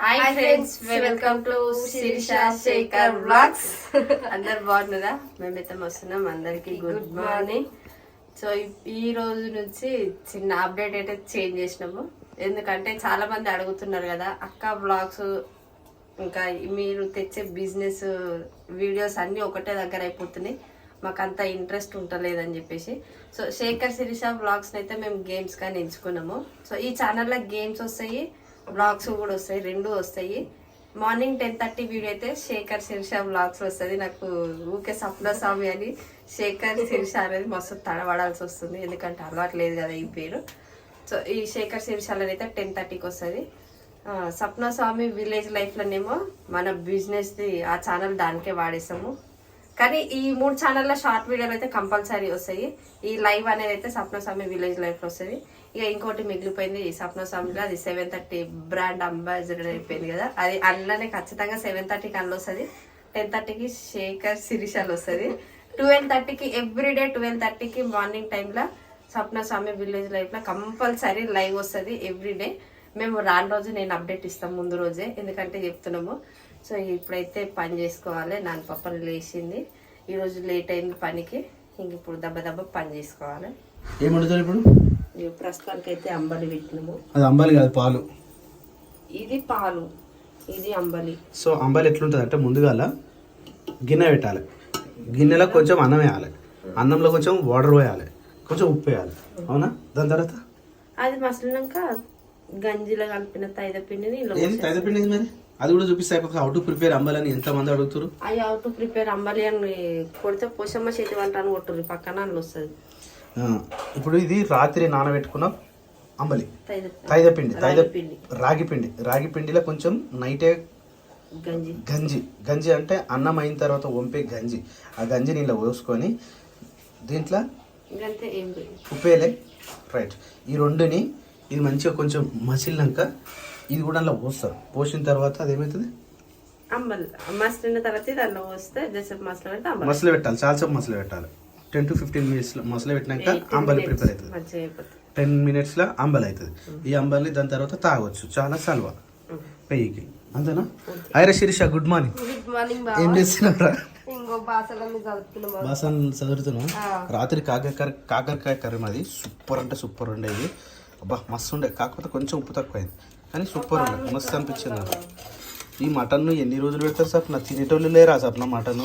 Hi friends, welcome to Shirisha Sekhar vlogs. అందరు బాగున్నారా? మేమైతే వస్తున్నాం. అందరికి గుడ్ మార్నింగ్. సో ఈ రోజు నుంచి చిన్న అప్డేట్ అయితే చేంజ్ చేసినాము. ఎందుకంటే చాలా మంది అడుగుతున్నారు కదా అక్క వ్లాగ్స్ ఇంకా మీరు తెచ్చే బిజినెస్ వీడియోస్ అన్నీ ఒకటే దగ్గర అయిపోతున్నాయి, మాకు అంత ఇంట్రెస్ట్ ఉంటలేదని చెప్పేసి. సో శేఖర్ శిరీష వ్లాగ్స్ అయితే మేము గేమ్స్ కానీ ఎంచుకున్నాము. సో ఈ ఛానల్లో గేమ్స్ వస్తాయి, వ్లాగ్స్ కూడా వస్తాయి, రెండు వస్తాయి. మార్నింగ్ 10:30 వీడియో అయితే శేఖర్ శిరీష వ్లాగ్స్ వస్తుంది. నాకు ఊకే సప్న స్వామి అని శేఖర్ శిరీష అనేది మస్తు తడబడాల్సి వస్తుంది, ఎందుకంటే అలవాట్లేదు కదా ఈ పేరు. సో ఈ శేఖర్ శిరీషాలో అయితే 10:30కి వస్తుంది. సప్న స్వామి విలేజ్ లైఫ్లోనేమో మన బిజినెస్ది ఆ ఛానల్ దానికే వాడేస్తాము. కానీ ఈ 3 ఛానల్లో షార్ట్ వీడియోలు అయితే కంపల్సరీ వస్తాయి. ఈ లైవ్ అనేది అయితే సప్న స్వామి విలేజ్ లైఫ్లో వస్తుంది. ఇక ఇంకోటి మిగిలిపోయింది ఈ సప్న స్వామిలో, అది 7:30 బ్రాండ్ అంబాసిడర్ అయిపోయింది కదా, అది అందులోనే ఖచ్చితంగా 7:30కి అందులో వస్తుంది. 10:30కి శేఖర్ శిరీషాలు వస్తుంది. 12:30కి ఎవ్రీడే 12:30కి మార్నింగ్ టైంలో సప్న స్వామి విలేజ్ లైఫ్లో కంపల్సరీ లైవ్ వస్తుంది ఎవ్రీడే. మేము రాని రోజు నేను అప్డేట్ ఇస్తాం ముందు రోజే, ఎందుకంటే చెప్తున్నాము. సో ఇప్పుడైతే పని చేసుకోవాలి. నాన్న పప్పని లేచింది, ఈరోజు లేట్ అయింది పనికి. ఇంక ఇప్పుడు దెబ్బ పని చేసుకోవాలి. ఏమంటారు ఇప్పుడు? ప్రస్తుతానికి అయితే అంబలి పెట్టినాము. అది అంబలి కాదు, పాలు. ఇది పాలు, ఇది అంబలి. సో అంబలి ఎట్లుంటుంది అంటే ముందుగా గిన్నె పెట్టాలి, గిన్నెలో కొంచెం అన్నం వేయాలి, అన్నంలో కొంచెం వాటర్ వేయాలి, కొంచెం ఉప్పు వేయాలి, అవునా? దాని తర్వాత అది మసలినాక గంజిలో కలిపిన తైదపిండిని. ఏది తైదపిండి మరి? అది కూడా చూపిస్తాయి. హౌ టు ప్రిపేర్ అంబలి అని ఎంతమంది అడుగుతారు. అవి హౌ టు ప్రిపేర్ అంబలి అని కొడితే పోషమ్మ చేతి వంట అని కొట్టుర్రు, పక్కన అందులో వస్తుంది. ఇప్పుడు ఇది రాత్రి నానబెట్టుకున్న అంబలి, తైదపిండి, రాగి పిండిలో కొంచెం నైటే గంజి అంటే అన్నం అయిన తర్వాత వంపే గంజి. ఆ గంజి నీళ్ళ పోసుకొని దీంట్లో ఉప్పేలే, రైట్. ఈ రెండుని ఇది మంచిగా కొంచెం మసిలినాక ఇది కూడా అందులో పోస్తారు. పోసిన తర్వాత అదేమవుతుంది, మసలిన తర్వాత దాంట్లో పోస్తే మసలు పెట్టాలి, చాలాసేపు మసలు పెట్టాలి. 10 to 15 minutes మసలు పెట్టినాక అంబలి ప్రిపేర్ అవుతుంది. 10 minutes అంబలి అవుతుంది. ఈ అంబలి దాని తర్వాత తాగొచ్చు, చాలా సల్వా పెయ్యికి. అంతేనా? ఐరా Sirisha, good morning. Good morning. ఏం చేస్తున్నారా? బాసన్ చదువుతున్నాం. రాత్రి కాకరకాయ కర్రీ మాది సూపర్ అంటే సూపర్ ఉండేది. అబ్బా మస్తు ఉండే, కాకపోతే కొంచెం ఉప్పు తక్కువైంది, కానీ సూపర్ ఉండే, మస్తు అనిపించింది నాకు. ఈ మటన్ ఎన్ని రోజులు పెడతారు సార్? నా తినేటోళ్ళు లేరా సార్? నా మటన్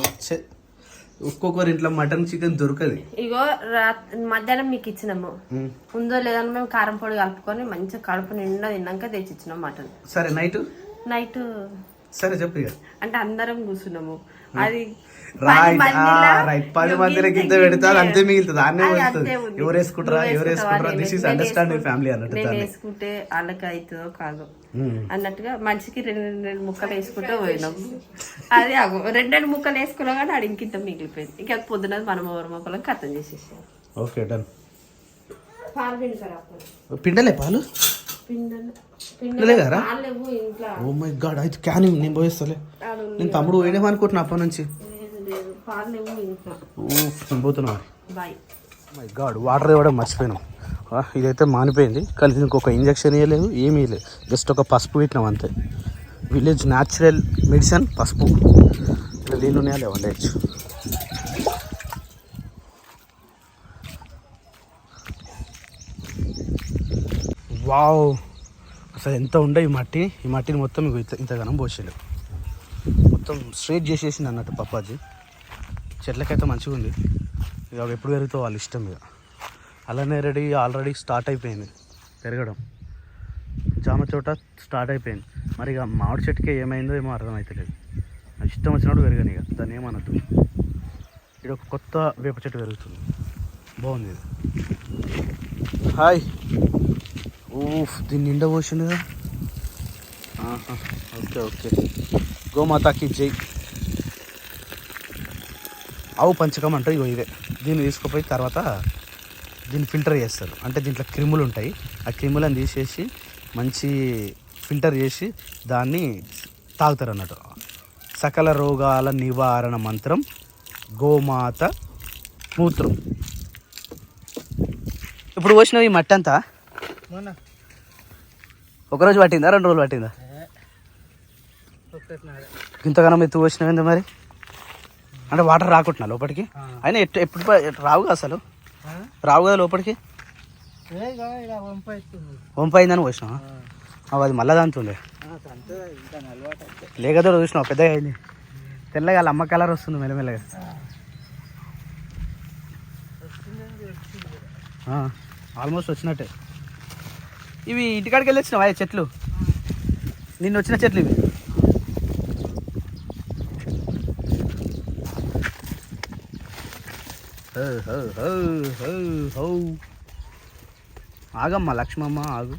ఒక్కొక్కరి ఇంట్లో మటన్ చికెన్ దొరకదు. ఇగో మధ్యాహ్నం మీకు ఇచ్చినాము, ఉందో లేదని మేము కారం పొడి కలుపుకొని మంచిగా కడుపు నిండా తిన్నాక తెచ్చిచ్చినాం మటన్. సరే నైట్ సరే చెప్పు. అంటే అందరం కూర్చున్నాము, అది 10 మందికి ఇంత పెడతారు, అంతే మిగులుతుంది. అన్నీ ఎవరు వేసుకుంటారా దిస్ ఇస్ అండర్స్టాండింగ్ ఫ్యామిలీ అన్నట్టు. నేను వేసుకుంటే వాళ్ళకి అవుతుందో కాదు అన్నట్టుగా మనిషికి 2 ముక్కలు వేసుకుంటే పోయినాం. అది 2 ముక్కలు వేసుకున్నాం కానీ అది ఇంకింత మిగిలిపోయింది. ఇంకా పొద్దున మనం ఎవరి మొక్కలకు కథం చేసేసాం. Okay done. పాలు పిండుతారు, పిండలే పాలు పిండలే కదా? ఓ మై గాడ్, అయితే క్యాన్ నేను పోయిస్తాలే. నేను తమ్ముడు పోయినామా అనుకుంటున్నా అప్పటి నుంచి. పోతున్నా. మై గాడ్, వాటర్ ఇవ్వడం మర్చిపోయినాం. ఇదైతే మానిపోయింది, కానీ ఇంకొక ఇంజక్షన్ ఇవ్వలేదు, ఏమీ ఇవ్వలేదు. జస్ట్ ఒక పసుపు పెట్టినాం అంతే. విలేజ్ న్యాచురల్ మెడిసిన్ పసుపు. ఇట్లా నీళ్ళు ఉన్నాయా లేవా లేచ్చు. వావ్, అసలు ఎంత ఉండే ఈ మట్టిని మొత్తం ఇంతగానం పోసేది, మొత్తం స్ట్రైట్ చేసేసింది అన్నట్టు పప్పాజీ. చెట్లకైతే మంచిగా ఉంది. ఇక ఎప్పుడు పెరుగుతో వాళ్ళ ఇష్టం. ఇక అలానే ఆల్రెడీ స్టార్ట్ అయిపోయింది పెరగడం. జామ చోట స్టార్ట్ అయిపోయింది. మరి ఇక మామిడి చెట్టుకే ఏమైందో ఏమో అర్థమవుతలేదు. ఇష్టం వచ్చినప్పుడు పెరగని, ఇక దాన్ని ఏమనద్దు. ఇక్కడ ఒక కొత్త వేప చెట్టు పెరుగుతుంది, బాగుంది ఇది. హాయ్, దీన్ని నిండా పోసింది కదా. ఓకే. గోమాతాకి జై. ఆవు పంచకం అంటే ఇగో ఇవే. దీన్ని తీసుకుపోయి తర్వాత దీన్ని ఫిల్టర్ చేస్తారు. అంటే దీంట్లో క్రిములు ఉంటాయి, ఆ క్రిములను తీసేసి మంచి ఫిల్టర్ చేసి దాన్ని తాగుతారు అన్నట్టు. సకల రోగాల నివారణ మంత్రం గోమాత మూత్రం. ఇప్పుడు పోసినవి ఈ మట్టి అంతా ఒకరోజు పట్టిందా 2 రోజులు పట్టిందా? ఇంతగానో ఎత్తు పోసినావు మరి అంటే వాటర్ రాకుంటున్నా లోపలికి అయినా ఎప్పుడు రావు కదా అసలు రావు కదా లోపలికి వంప అయిందని పోసినావా అది మళ్ళా దాంతుండే లేకదో చూసినావు పెద్దగా అయింది తెల్లగా అమ్మ కలర్ వస్తుంది మెల్లమెల్లగా ఆల్మోస్ట్ వచ్చినట్టే ఇవి ఇంటికాడికి వెళ్ళి వచ్చినావా చెట్లు నిన్న వచ్చిన చెట్లు ఇవి ఆగమ్మా లక్ష్మమ్మ ఆగు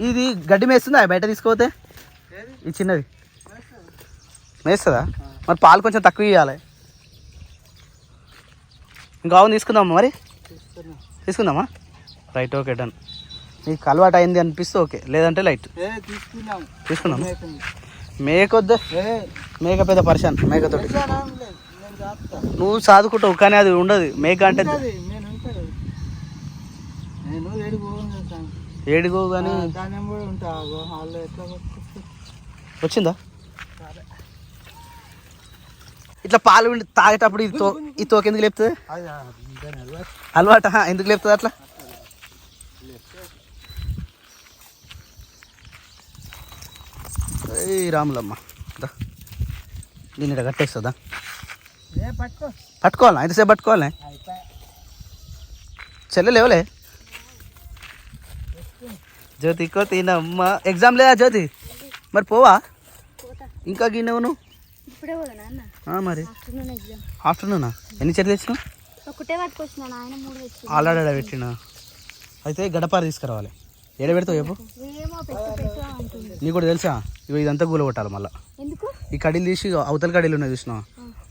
ఇది గడ్డి మేస్తుందా బయట తీసుకోతే ఇది చిన్నది మేస్తుందా మరి పాలు కొంచెం తక్కువ ఇవ్వాలి ఇంకా ఆవును తీసుకుందామా మరి తీసుకుందామా రైట్ ఓకే డన్ నీకు అలవాటు అయింది అనిపిస్తే ఓకే లేదంటే లైట్ తీసుకుందాం మేకొద్దే మేక పెద్ద పరిశాన్ మేకతోటి నువ్వు సాదుకుంటావు కానీ అది ఉండదు మేక అంటే ఏడుగో కానీ వచ్చిందా ఇట్లా పాలు తాగేటప్పుడు ఈ తోక ఎందుకు లేపుతుంది అలవాట ఎందుకు లేపుతుంది అట్లా ఏ రాములమ్మ దీన్ని ఇక్కడ కట్టేస్తుందా పట్టుకోవాలా ఎంతసేపు పట్టుకోవాలి చెల్లెలేవలే జ్యోతి తినమ్మ ఎగ్జామ్ లేదా జ్యోతి మరి పోవా ఇంకా గిన్నెవు నువ్వు మరి ఆఫ్టర్నూనా ఎన్ని చెట్లు తెచ్చినావు ఆల్రెడీ పెట్టినా అయితే గడపార తీసుకురావాలి ఏడ పెడతావు చెప్పు నీకు కూడా తెలుసా ఇవి ఇదంతా గూల కొట్టాలి మళ్ళీ ఈ కడీలు తీసి అవతల కడీలు ఉన్నాయి చూసినావు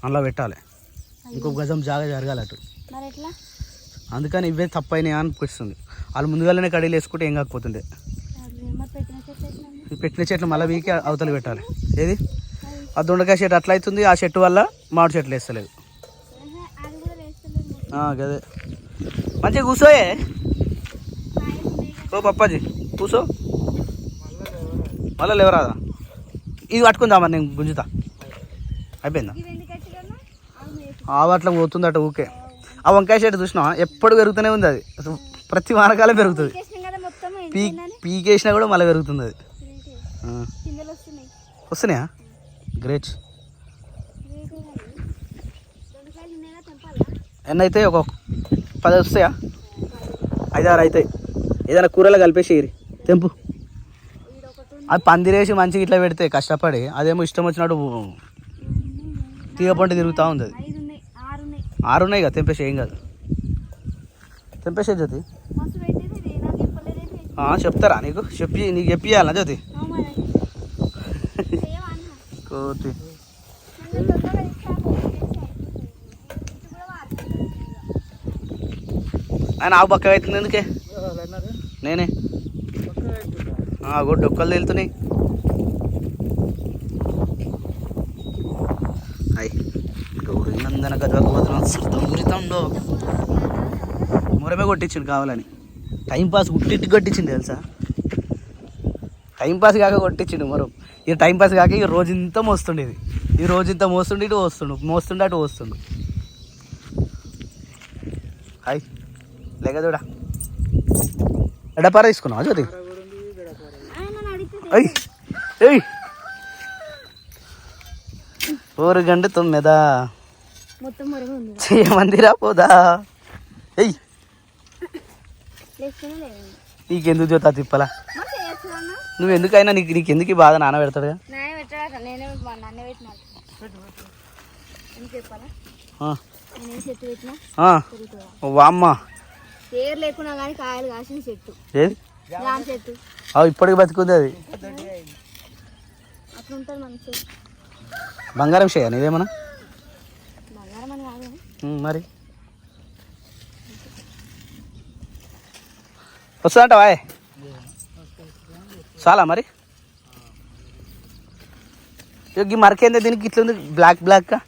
అందులో పెట్టాలి ఇంకొక గజం జాగా జరగాలి అటు అందుకని ఇవే తప్పైనాయి అనిపిస్తుంది వాళ్ళు ముందుగానే కడీలు వేసుకుంటే ఏం కాకపోతుండే పెట్టిన చెట్లు మళ్ళీ వీకి అవతల పెట్టాలి ఏది ఆ దొండకాయ చెట్టు అట్లా అవుతుంది ఆ చెట్టు వల్ల మామిడి చెట్లు వేస్తలేదు గదే మంచిగా కూర్చోయే ఓ పప్పాజీ కూర్చో మళ్ళీ లేవరాదా ఇది పట్టుకుందామని నేను గుంజుతా అయిపోయిందా అట్లా పోతుందట ఊకే ఆ వంకాయ చెట్టు చూసినా ఎప్పుడు పెరుగుతూనే ఉంది అది ప్రతి వానకాలం పెరుగుతుంది పీకేసినా కూడా మళ్ళీ పెరుగుతుంది అది వస్తున్నాయా గ్రేట్ ఎన్ని అవుతాయి ఒక 10 వస్తాయా 5-6 అవుతాయి ఏదైనా కూరలో కలిపేసి తెంపు అది పందిరేసి మంచిగా ఇట్లా పెడితే కష్టపడి అదేమో ఇష్టం వచ్చినట్టు తీగ పంట తిరుగుతూ ఉంది అది 6 ఉన్నాయి కదా తెంపేసి ఏం కాదు తెంపేసే జ్యోతి చెప్తారా నీకు నీకు చెప్పియాలా జ్యోతి కోతి ఆయన ఆవు పక్కగా అవుతుంది ఎందుకే నేనే డొక్కలు వెళ్తున్నాయి అయ్యి గౌరీ నందన గజవకపోతున్నాం సొంతం గురితంలో మొరమే కొట్టించిండు కావాలని టైంపాస్ ఉట్టిట్టి కొట్టించిండు తెలుసా టైంపాస్ కాక కొట్టించిండు మరో ఇక టైంపాస్ కాక ఇక రోజంతా మోస్తుండేది ఈ రోజంతా మోస్తుండే ఇటు మోస్తుండే అటు వస్తుండు హాయ్ లేక చూడా ఎడపార తీసుకున్నావా జ్యోతి అయ్యి ఏయ్ 4:09 చేయమందిరా పోదా ఎయ్ నీకెందుకు జ్యోత తిప్పలా నువ్వెందుకైనా నీకెందుకు ఈ బాధ నాన్న పెడతాడుగా వామ్మ లేకున్నా కానీ కాయలు కాసిన చెట్టు ఏది చెట్టు ఇప్పటికి బతికుంది అది అట్లా ఉంటుంది మంచి బంగారం చేయ నీదేమన్నా బంగారం అని కాదు మరి వస్తుందంటావా చాలా మరి ఈ మరకేందే దీనికి ఇట్లా ఉంది బ్లాక్గా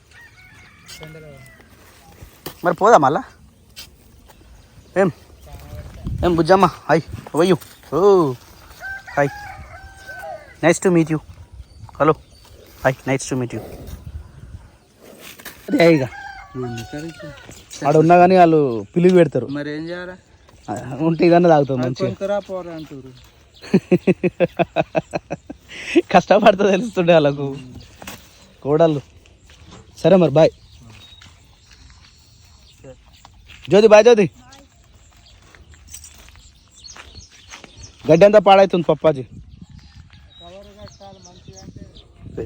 మరి పోదా మళ్ళా ఏం బుజ్జమ్మ హాయ్ వయ్యు oh hi nice to meet you. Hello hi, nice to meet you. అదే ఇక ఆడ ఉన్నా కానీ వాళ్ళు పిలుగు పెడతారు. మరి ఏం చేయాలి? ఉంటే ఇదన్నా తాగుతాం మంచిగా. పోరా అంటారు. కష్టపడితే తెలుస్తుండే వాళ్ళకు కోడళ్ళు. సరే మరి బాయ్ జ్యోతి. బాయ్ జ్యోతి. గడ్డి అంతా పాడవుతుంది పప్పాజీ.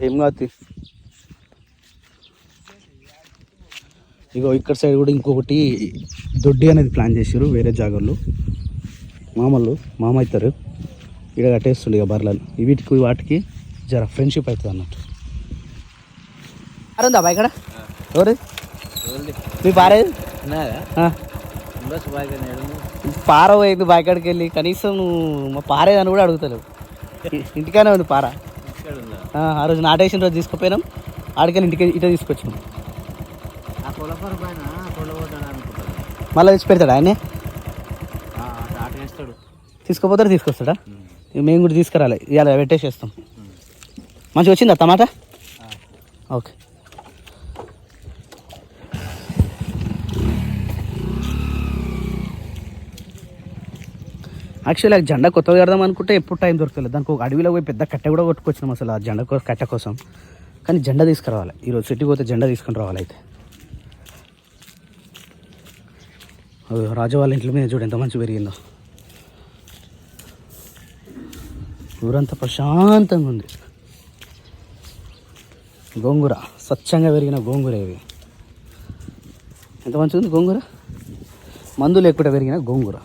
ఏం కాదు. ఇగో ఇక్కడ సైడ్ కూడా ఇంకొకటి దొడ్డి అనేది ప్లాన్ చేసారు వేరే జాగాల్లో. మామ అవుతారు ఇక్కడ కట్టేస్తుండే ఇక బర్రెలు. వీటికి వాటికి జర ఫ్రెండ్షిప్ అవుతుంది అన్నట్టు. అరుందా బాయ్ ఇక్కడ ఎవరు మీ పారేది? పార పోయింది బాయికాడికి వెళ్ళి. కనీసం నువ్వు మా పారేదని కూడా అడుగుతలేవు. ఇంటికానే ఉంది పార. ఆ రోజు నాటేసిన రోజు తీసుకుపోయినాం, ఆడికెళ్ళి ఇంటికి ఇటే తీసుకొచ్చినాం. మళ్ళీ తెచ్చి పెడతాడా ఆయనే? తీసుకుపోతాడు తీసుకొస్తాడా? మేము కూడా తీసుకురాలి, ఇవాళ పెట్టేసేస్తాం. మంచిగా వచ్చిందా టమాటా? ఓకే. యాక్చువల్లీ ఆ జెండా కొత్తగా కడదాం అనుకుంటే ఎప్పుడు టైం దొరకలేదు. దానికి ఒక అడవిలో పోయి పెద్ద కట్టె కూడా కొట్టుకొచ్చినాం అసలు ఆ జెండా కట్టె కోసం. కానీ జెండా తీసుకురావాలి ఈరోజు. సిటీకి పోతే జెండా తీసుకొని రావాలి. అయితే రాజు వాళ్ళ ఇంట్లో మీద చూడు ఎంత మంచి పెరిగిందో. ఊరంతా ప్రశాంతంగా ఉంది. గోంగూర స్వచ్ఛంగా పెరిగిన గోంగూర ఇది. ఎంత మంచిగా ఉంది గోంగూర, మందు లేకుండా పెరిగిన గోంగూర.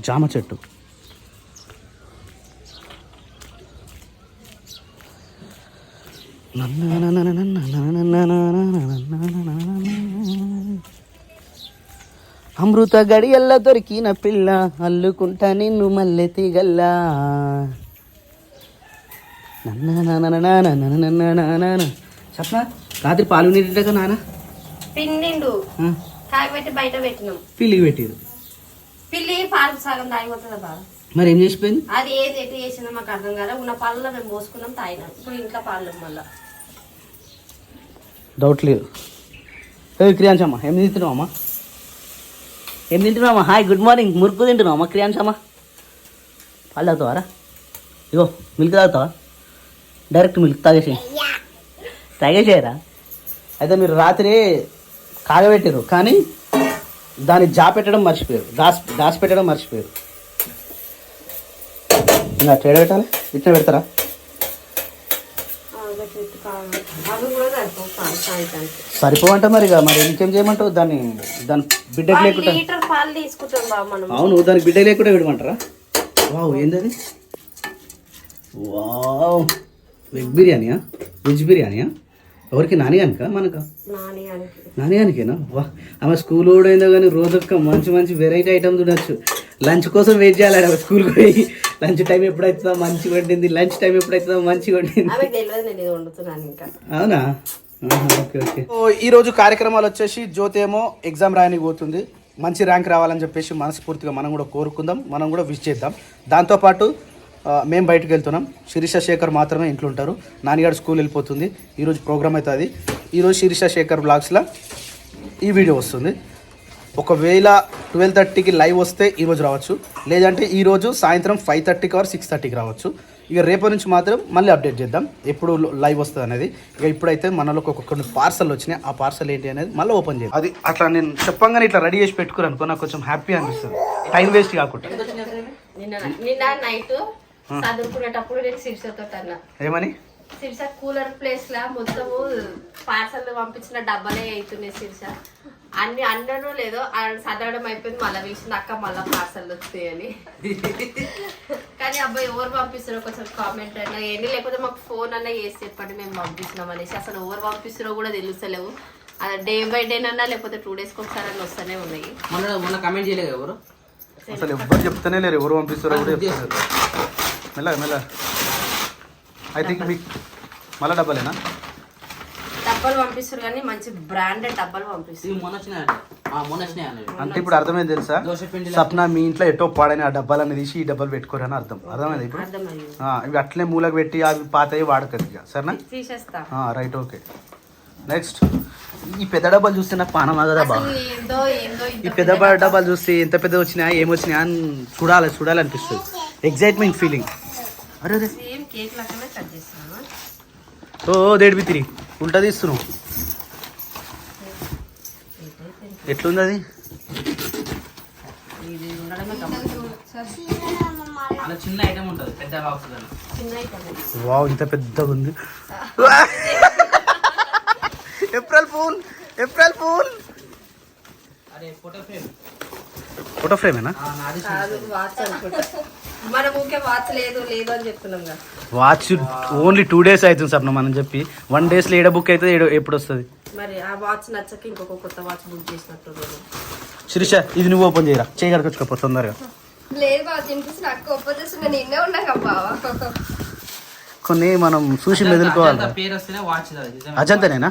జామ చెట్టు అమృత గడియల్ల దొరికిన పిల్ల అల్లుకుంటా నిన్ను మల్లె తీగల్లా. చెప్పనా రాత్రి పాలు నీటిగా నాన్న పిండిండు కాగబెట్టి బయట పెట్టినాం. పిల్లికి పెట్టిరు. పిల్లి పాలు సగం తాగిపోతుందా బాగా? మరి ఏం చేసిపోయింది? అది ఏది ఎటు చేసినా మాకు అర్థం కాదు. ఉన్న పాలలో మేము పోసుకున్నాం, తాగినాం. ఇప్పుడు ఇంట్లో పాలు మళ్ళా డౌట్ లేదు. క్రియాంశమ్మ ఏం తింటున్నావమ్మా? ఏం తింటున్నావమ్మా? Hi good morning. మురుకు తింటున్నావమ్మా క్రియాంశమ్మ? పాలు తాగుతావారా? ఇగో మిల్క్ తాగుతావా? డైరెక్ట్ మిల్క్ తాగేసేయరా? అయితే మీరు రాత్రి కాగబెట్టారు కానీ దాన్ని పెట్టడం మర్చిపోయారు, దాచి పెట్టడం మర్చిపోయారు. ఇంకా ట్రేడ్ పెట్టాలి, ఇట్లా పెడతారా? సరిపోవంట మరి. మరి ఇంకేం చేయమంటావు? దాని బిడ్డకి లేకుండా. అవును, దానికి బిడ్డ లేకుండా పెట్టమంటారా? వావ్ ఏంటది? వావ్ వెజ్ బిర్యానీయా? వెజ్ బిర్యానీయా? ఎవరికి? నానిగానికా మనకా? నానిగానికేనా? వా ఆమె స్కూల్ ఓడైందో కానీ రోజొక్క మంచి మంచి వెరైటీ ఐటమ్ చూడొచ్చు. లంచ్ కోసం వెయిట్ చేయాలి ఆమె స్కూల్కి పోయి. లంచ్ టైం ఎప్పుడైతుందో మంచిగా వండింది, లంచ్ టైం ఎప్పుడైతుందో మంచిగా వండింది. అవునా? Okay okay. ఈరోజు కార్యక్రమాలు వచ్చేసి జ్యోతి ఏమో ఎగ్జామ్ రాయడానికి పోతుంది. మంచి ర్యాంక్ రావాలని చెప్పేసి మనస్ఫూర్తిగా మనం కూడా కోరుకుందాం, మనం కూడా విష్ చేద్దాం. దాంతోపాటు మేము బయటకు వెళ్తున్నాం. శిరీష శేఖర్ మాత్రమే ఇంట్లో ఉంటారు. నాన్నగారు స్కూల్ వెళ్ళిపోతుంది. ఈరోజు ప్రోగ్రామ్ అవుతుంది. ఈరోజు శిరీష శేఖర్ బ్లాగ్స్లో ఈ వీడియో వస్తుంది. ఒకవేళ 12:30కి లైవ్ వస్తే ఈరోజు రావచ్చు, లేదంటే ఈరోజు సాయంత్రం 5:30కి ఆర్ 6:30కి రావచ్చు. ఇక రేపటి నుంచి మాత్రం మళ్ళీ అప్డేట్ చేద్దాం ఎప్పుడు లైవ్ వస్తుంది అనేది. ఇక ఇప్పుడైతే మనలోకి కొన్ని పార్సల్ వచ్చినాయి. ఆ పార్సల్ ఏంటి అనేది మళ్ళీ ఓపెన్ చేయాలి. అది అట్లా నేను చెప్పంగానే ఇట్లా రెడీ చేసి పెట్టుకుని అనుకో, నాకు కొంచెం హ్యాపీ అనిపిస్తుంది, టైం వేస్ట్ కాకుండా. నిన్న నైట్ చదువుకునేటప్పుడు నేను శిరీషతో అన్నా ఏమని, శిరీష కూలర్ ప్లేస్ లా మొత్తము పార్సల్ పంపించిన డబ్బాలే అవుతున్నాయి. శిరీష అన్ని అన్నడో లేదో చదవడం అయిపోయింది. మళ్ళీ పిలిచింది అక్క మళ్ళీ పార్సల్ వస్తాయని. కానీ అబ్బాయి ఎవరు పంపిస్తారో కొంచెం కామెంట్ అయినా ఏంటి, లేకపోతే మాకు ఫోన్ అన్నా చేసి చెప్పండి మేము పంపిస్తున్నాం అనేసి. అసలు ఎవరు పంపిస్తారో కూడా తెలుస్తలేవు. డే బై డే అన్నా లేకపోతే 2 days ఒకసారి అన్న వస్తూనే ఉన్నాయి. మొన్న కామెంట్ చేయలేదు ఎవరు, అసలు ఎవ్వరు చెప్తానే లేరు ఎవరు పంపిస్తారో కూడా చెప్తారు. మెల్ల ఐ థింక్ మీకు మళ్ళీ డబ్బాలేనా? డబ్బాలు పంపిస్తారు కానీ మంచి బ్రాండెడ్ డబ్బాలు పంపిస్తారు. ఇవి మొన్న వచ్చినాయి మొన్న వచ్చినాయి అన్నవి. అంటే ఇప్పుడు అర్థమైంది తెలుసా? దోశ పిండి సప్న మీ ఇంట్లో ఎటో పాడని ఆ డబ్బాలన్నీ తీసి ఈ డబ్బాలు పెట్టుకోరని అర్థం. అర్థమైంది ఇప్పుడు? అర్థమయ్యింది. ఇవి అట్లే మూలకు పెట్టి అవి పాతవి వాడకదు ఇక, సరేనా? తీసేస్తా. Right, okay. నెక్స్ట్ ఈ పెద్ద డబ్బాలు చూస్తే నాకు పానం కదా బాబా. ఏందో ఏందో ఈ పెద్ద డబ్బాలు చూస్తే ఎంత పెద్ద వచ్చినా ఏమొచ్చినా అని చూడాలనిపిస్తుంది. Excitement feeling. అరే అరే సేమ్ కేక్ లాగానే కట్ చేస్తున్నాను. ఓ దేడి బిత్తిరి ఉల్టా తీస్తున్నావు. ఎట్లుంది అది? ఇది ఉండడమే గమ్మత్తు. అలా చిన్న ఐటమ్ ఉంటుంది పెద్ద బాక్స్. చిన్న ఐటమ్. వావ్, ఇంత పెద్దగా ఉంది. April fool. అరే ఫోటో ఫ్రేమ్. ఫోటో ఫ్రేమేనా? నాది కాదు, వాచ్ అనుకుంటా. మనం ఊకే వాచ్ లేదు లేదు అని చెప్తున్నాం కదా. వాచ్ ఓన్లీ 2 days అవుతుంది సప్న మనం చెప్పి. 1 days ఏడ బుక్ అయితే ఎప్పుడు వస్తుంది? మరి ఆ వాచ్ నచ్చక ఇంకొక కొత్త వాచ్ బుక్ చేసినట్టు. శిరీష ఇది నువ్వు ఓపెన్ చేయరా, చేయగలకొచ్చుకోపో తొందరగా. లేదు బావ, తినిపిస్తే నాకు ఒప్పచేసి నేను నిన్నే ఉన్నాక బావ. కొన్ని మనం చూసి మెదులుకోవాలి. పేరు వస్తేనే వాచ్. అజంతానేనా?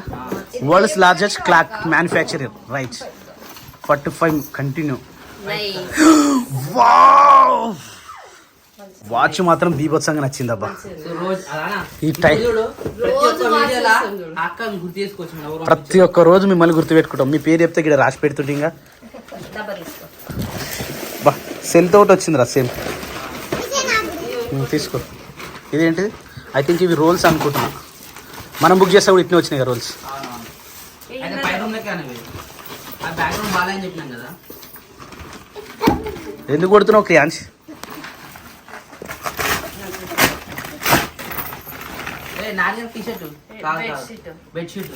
World's largest clock manufacturer, right. 45 continue. Wow, watch మాత్రం బీభత్సంగా నచ్చిందబ్బా. ఈ టైం అక్క గుర్తు చేసుకోవచ్చు. ప్రతి ఒక్క రోజు మిమ్మల్ని గుర్తు పెట్టుకుంటాం. మీ పేరు చెప్తే ఇక్కడ రాసి పెడుతుంటే ఇంకా బా. సెల్ తోటి వచ్చిందిరా సేమ్. తీసుకో. ఇదేంటిది? ఐ థింక్ ఇవి రోల్స్ అనుకుంటున్నా. మనం బుక్ చేస్తే కూడా ఇట్నే వచ్చినాయి కదా రోల్స్. అయితే పై రూమ్ లెక్క అనేవి. ఆ బ్యాక్గ్రౌండ్ బాగాలని చెప్పినాం కదా. ఎందుకు కొడుతున్నావు క్రియాన్స్? నాది టీ షర్ట్ బెడ్షీట్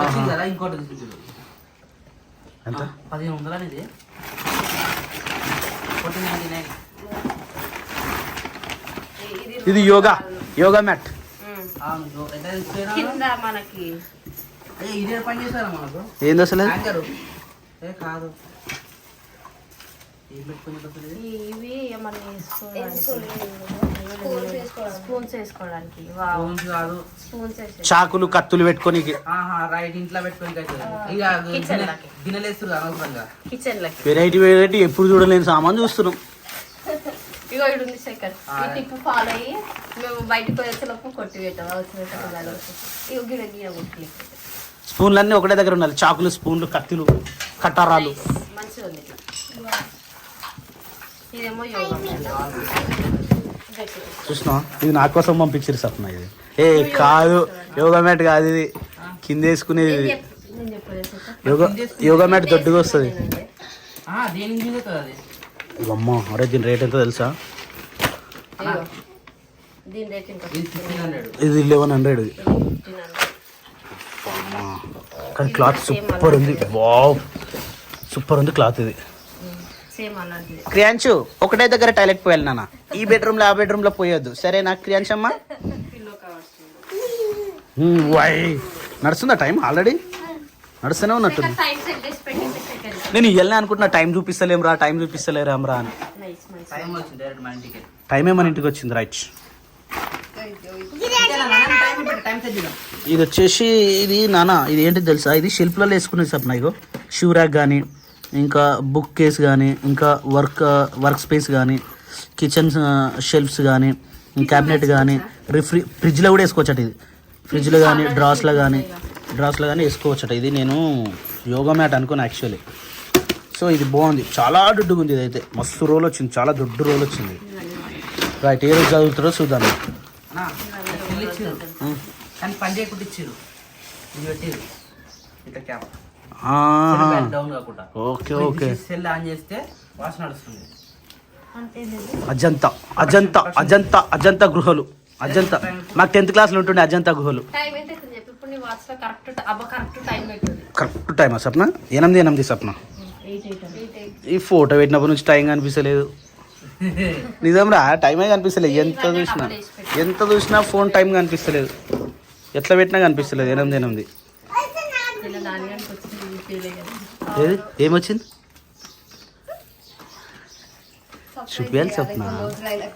వచ్చింది కదా. ఇంకోటి తీసుకుంటాడు. ఎంత? 1500 అనేది 1499. ఇది యోగా మ్యాట్. కింద మనకి ఇదే పని చేస్తారా మనకు? ఏంది అసలు? కాదు, ఏం పెట్టుకుని ఇవి ఏమన్నా స్పూన్స్ వేసుకోవడానికి. కాదు, స్పూన్స్ చాకులు కత్తులు పెట్టుకొని రైట్. ఇంట్లో పెట్టుకొని గిన్నెలు వేస్తారు అనవసరంగా. కిచెన్ లకి వెరైటీ ఎప్పుడు చూడలేని సామాన్ చూస్తున్నాం. ఇగో ఇడు ఉంది శేఖర్. ఈ టిప్ ఫాలో అయ్యి మేము బయటకు వచ్చేలోపు కొట్టి పెట్టాం. అవసరం ఇగో గిడ గిడ కొట్టి. స్పూన్లు అన్నీ ఒకటే దగ్గర ఉండాలి. చాకులు, స్పూన్లు, కత్తులు, కటారాలు. మంచిగా ఉంది ఇట్లా. ఇదేమో యోగా చూసినా? ఇది నా కోసం పంపించారు సప్న. ఇది కాదు, యోగా మ్యాట్ కాదు, ఇది కింద వేసుకునేది. ఇది నేను చెప్పలేదు. యోగా మ్యాట్ దొడ్డుగా వస్తుంది. దేనికి అమ్మ, అరే దీని రేట్ ఎంతో తెలుసా? దీని రేట్ ఇంకా ఇది 1100. ఇది కానీ క్లాత్ సూపర్ ఉంది. వావ్, సూపర్ ఉంది క్లాత్. ఇది సేమ్ అలాంటిది. క్రియాంశు ఒకటే దగ్గర టాయిలెట్ పోయాలి నాన్న. ఈ బెడ్రూమ్ లో ఆ బెడ్రూమ్ లో పోయొద్దు, సరేనా క్రియాంశ్ అమ్మ? వై నడుస్తుందా టైం? ఆల్రెడీ నడుస్తూనే ఉన్నట్టుంది. టైం సెట్ చేసి పెట్టింది శేఖర్. నేను ఇవ్వాలని అనుకుంటున్నా, టైం చూపిస్తలేరా అని. నైస్ మంచి. టైం వచ్చింది డైరెక్ట్ మన ఇంటికి. టైమే మన ఇంటికి వచ్చింది, రైట్. టైం సెట్ చేద్దాం. ఇది వచ్చేసి ఇది నాన్న, ఇది ఏంటి తెలుసా? ఇది షెల్ఫ్లలో వేసుకునేది సప్న. ఇగో షూ ర్యాక్ కానీ, ఇంకా బుక్ కేస్ కానీ, ఇంకా వర్క్ స్పేస్ కానీ, కిచెన్ షెల్ఫ్స్ కానీ, క్యాబినెట్ కానీ, ఫ్రిడ్జ్లో కూడా వేసుకోవచ్చట. ఇది ఫ్రిడ్జ్లో కానీ డ్రాస్లో కానీ వేసుకోవచ్చట. ఇది నేను యోగా మ్యాట్ అనుకోను యాక్చువల్లీ. సో ఇది బాగుంది, చాలా దొడ్డుగా ఉంది. ఇదైతే మస్తు రోల్ వచ్చింది, చాలా దొడ్డు రోల్ వచ్చింది. రైట్, ఏ రోజు చదువుతారో చూద్దాం. కానీ పని చేయకుండా ఇచ్చారు. ఇది పెట్టారు ఇట్లా క్యాప్ డౌన్ కాకుండా. Okay okay. సెల్ ఆన్ చేస్తే వాసన నడుస్తుంది. అజంతా గృహలు. మాకు 10th క్లాస్లో ఉంటుండే అజంతా గుహలు. టైం ఎంత అవుతుంది చెప్పి ఇప్పుడు నీ వాచ్ లో కరెక్ట్ టైం పెట్టింది. కరెక్ట్ టైమా సప్న? 8 సప్న. ఈ ఫోటో పెట్టినప్పటి నుంచి టైం కనిపిస్తలేదు. నిజం రా, టైమే కనిపిస్తలేదు. ఎంత చూసినా ఫోన్ టైం కనిపిస్తలేదు. ఎట్లా పెట్టినా కనిపిస్తలేదు. 8 ఏది ఏమొచ్చింది? చూపించాలి చెప్తున్నా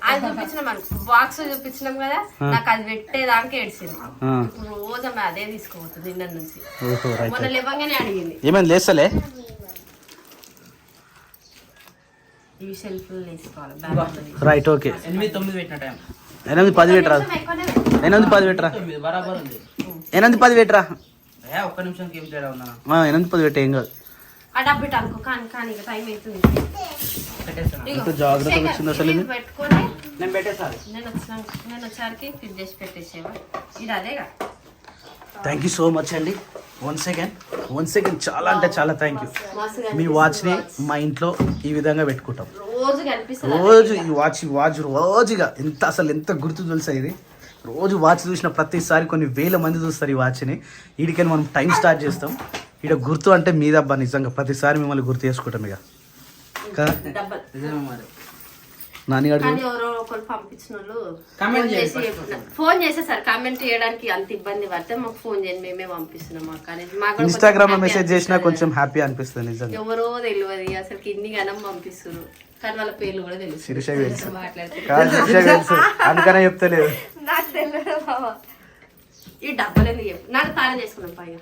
అది చూపించినాం అనుకో బాక్స్ చూపించినాం కదా నాకు అది పెట్టేదానికి ఏడ్చింది ఇప్పుడు రోజు ఆమె అదే తీసుకోబోతుంది నిన్న నుంచి ఓహో రైట్ మొన్న లేవంగానే అడిగింది ఏమైంది లేస్తలే ఇవి షెల్ఫ్ వేసుకోవాలి బ్యాగ్ రైట్ ఓకే 8-9 పెట్టిన టైం 8-10 పెట్టరా 8-10 పెట్టరా 9 బరాబర్ ఉంది 8-10 పెట్టరా ఒక్క నిమిషంకి ఏం తేడా ఉన్నా 8-10 పెట్టే ఏం కాదు ఆ డబ్బిట్ అనుకో కానీ కానీ ఇక టైం అవుతుంది పెట్టేస్తాను ఇగో, ఎంత జాగ్రత్తగా వచ్చింది అసలు ఇది. ఇది పెట్టుకొని నేను పెట్టేసాను నేను వచ్చారికి ఫిట్ చేసి పెట్టేసేవా ఇది అదేగా థ్యాంక్ యూ సో మచ్ అండి 1 సెకండ్ చాలా అంటే చాలా థ్యాంక్ యూ మస్తుగా మీ వాచ్ని మా ఇంట్లో ఈ విధంగా పెట్టుకుంటాం రోజు కనిపిస్తుంది రోజు ఈ వాచ్ రోజుగా ఎంత గుర్తు తెలుసా ఇది రోజు వాచ్ చూసిన ప్రతిసారి కొన్ని వేల మంది చూస్తారు ఈ వాచ్ని వీడికని మనం టైం స్టార్ట్ చేస్తాం ఇక్కడ గుర్తు అంటే మీదబ్బా నిజంగా ప్రతిసారి మిమ్మల్ని గుర్తు చేసుకుంటాం ఇక కదా డబ్బల్ నిజమే మరి నాని కానీ గారు ఎవరో ఒకరు పంపించిన వాళ్ళు Comment ఫోన్ చేయండి చేసి చెప్పిన- ఫోన్ చేసేసారు కామెంట్ చేయడానికి అంత ఇబ్బంది పడితే మాకు ఫోన్ చేయండి మేమే పంపిస్తున్నాం మాకు కానీ మాకు కూడా ఇన్స్టాగ్రామ్ లో కొంచెం మెసేజ్ happy చేసినా అనిపిస్తుంది. కొంచెం హ్యాపీ అనిపిస్తుంది నిజంగా ఎవరో తెలియదు అసలు ఇన్ని గనం పంపిస్తారు కానీ వాళ్ళ పేర్లు కూడా తెలుసు శిరీషకి తెలుసు మాట్లాడితే కాదు శిరీషకి తెలుసు అందుకనే చెప్తలేదు నాకు తెలియదు బాబా ఈ డబ్బులు ఎందుకు చెప్పు నాకు తాళం చేసుకున్నాం పైగా